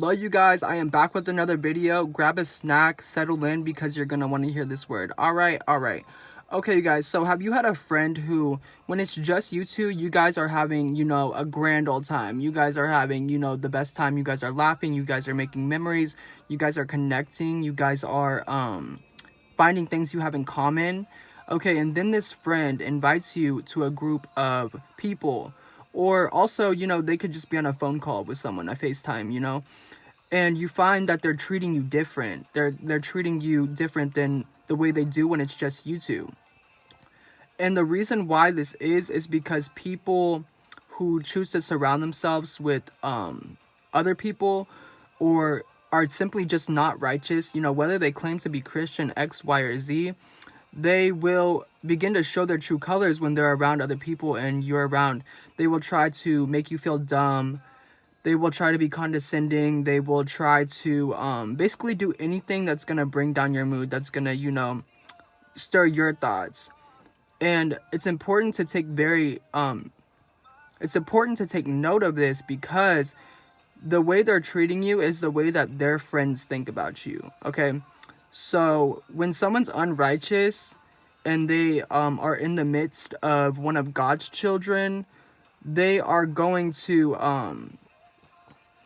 Hello you guys, I am back with another video. Grab a snack, settle in because you're gonna want to hear this word. Alright. Okay you guys, so have you had a friend who, when it's just you two, you guys are having, a grand old time. You guys are having, the best time. You guys are laughing, you guys are making memories, you guys are connecting, you guys are finding things you have in common. Okay, and then this friend invites you to a group of people. Or also, they could just be on a phone call with someone, a FaceTime, and you find that they're treating you different. They're treating you different than the way they do when it's just you two. And the reason why this is because people who choose to surround themselves with other people, or are simply just not righteous, whether they claim to be Christian X, Y, or Z, they will begin to show their true colors when they're around other people and you're around. They will try to make you feel dumb. They will try to be condescending. They will try to basically do anything that's going to bring down your mood, that's going to, stir your thoughts. And it's important to take note of this, because the way they're treating you is the way that their friends think about you. Okay? So when someone's unrighteous and they are in the midst of one of God's children, they are going to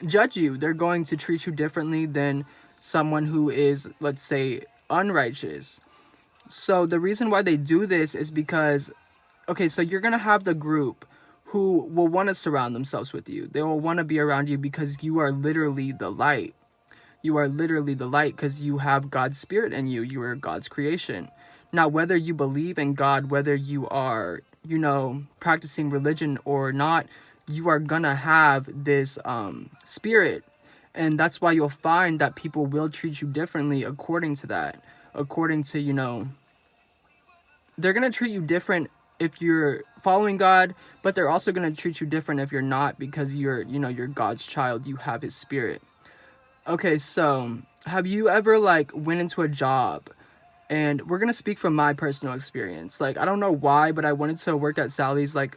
judge you. They're going to treat you differently than someone who is, let's say, unrighteous. So the reason why they do this is because, okay, so you're going to have the group who will want to surround themselves with you. They will want to be around you because you are literally the light. You are literally the light because you have God's spirit in you. You are God's creation. Now, whether you believe in God, whether you are, practicing religion or not, you are gonna have this spirit. And that's why you'll find that people will treat you differently according to that. According to, they're gonna treat you different if you're following God, but they're also gonna treat you different if you're not, because you're God's child. You have his spirit. Okay, so have you ever went into a job, and we're gonna speak from my personal experience. I don't know why, but I wanted to work at Sally's I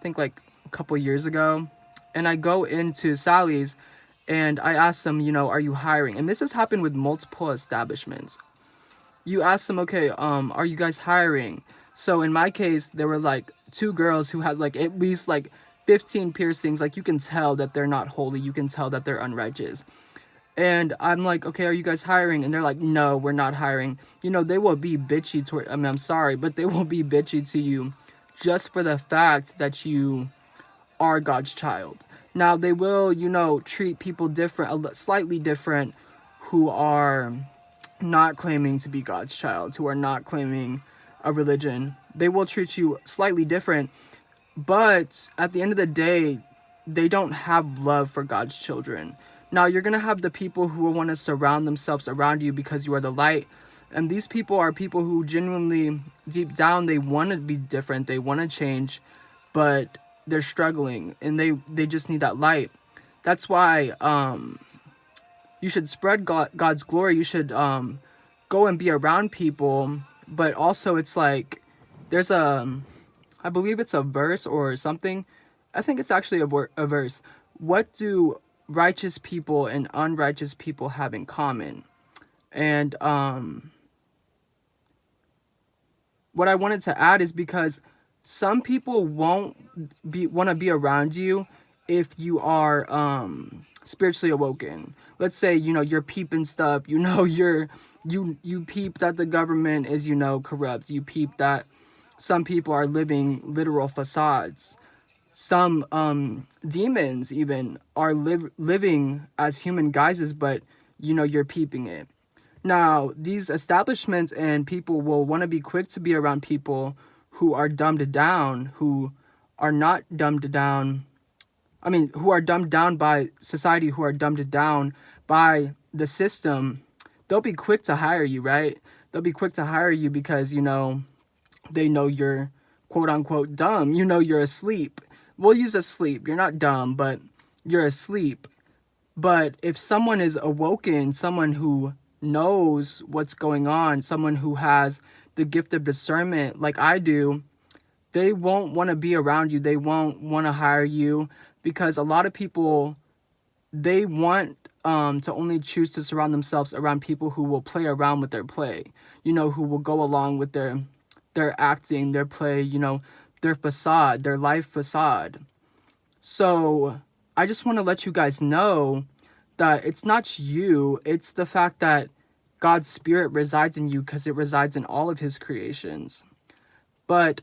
think a couple years ago, and I go into Sally's and I ask them, are you hiring? And this has happened with multiple establishments. You ask them, okay, are you guys hiring? So in my case, there were two girls who had at least 15 piercings. You can tell that they're not holy. You can tell that they're unrighteous. And I'm like, okay, are you guys hiring? And they're like, no, we're not hiring. They will be bitchy toward, I'm sorry, but they will be bitchy to you just for the fact that you are God's child. Now, they will, treat people different, slightly different, who are not claiming to be God's child, who are not claiming a religion. They will treat you slightly different, but at the end of the day, they don't have love for God's children. Now, you're going to have the people who will want to surround themselves around you because you are the light. And these people are people who genuinely, deep down, they want to be different. They want to change, but they're struggling and they just need that light. That's why you should spread God's glory. You should go and be around people. But also it's there's I believe it's a verse or something. I think it's actually a verse. What do righteous people and unrighteous people have in common? And what I wanted to add is because some people won't want to be around you if you are spiritually awoken. Let's say you're peeping stuff. You peep that the government is corrupt. You peep that some people are living literal facades. Some demons even are living as human guises, but you're peeping it. Now, these establishments and people will want to be quick to be around people who are dumbed down, who are not dumbed down. Who are dumbed down by society, who are dumbed down by the system. They'll be quick to hire you, right? They'll be quick to hire you because, they know you're quote unquote dumb. You're asleep. We'll use asleep. You're not dumb, but you're asleep. But if someone is awoken, someone who knows what's going on, someone who has the gift of discernment like I do, they won't want to be around you. They won't want to hire you because a lot of people, they want to only choose to surround themselves around people who will play around with their play, who will go along with their acting, their play, their facade, their life facade. So I just want to let you guys know that it's not you, it's the fact that God's spirit resides in you because it resides in all of his creations. But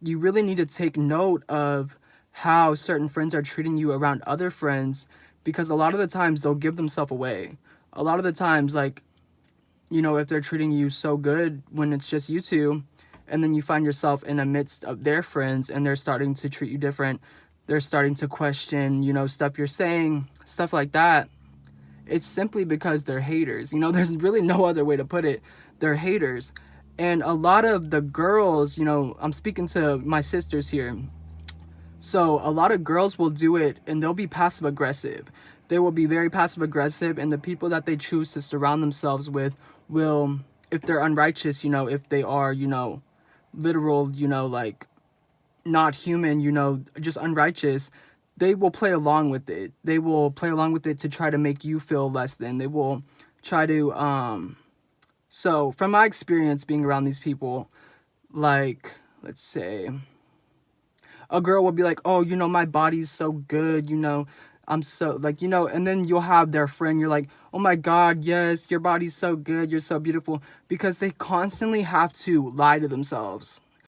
you really need to take note of how certain friends are treating you around other friends, because a lot of the times they'll give themselves away. A lot of the times, like, if they're treating you so good when it's just you two, and then you find yourself in the midst of their friends and they're starting to treat you different, they're starting to question, stuff you're saying, stuff like that. It's simply because they're haters. There's really no other way to put it. They're haters. And a lot of the girls, I'm speaking to my sisters here. So a lot of girls will do it and they'll be passive aggressive. They will be very passive aggressive, and the people that they choose to surround themselves with will, if they're unrighteous, if they are, literal, like not human, just unrighteous, they will play along with it. They will play along with it to try to make you feel less than. They will try to, so from my experience being around these people, like, let's say, a girl will be like, oh, my body's so good, I'm so, like, and then you'll have their friend, you're like, oh my God, yes, your body's so good, you're so beautiful, because they constantly have to lie to themselves.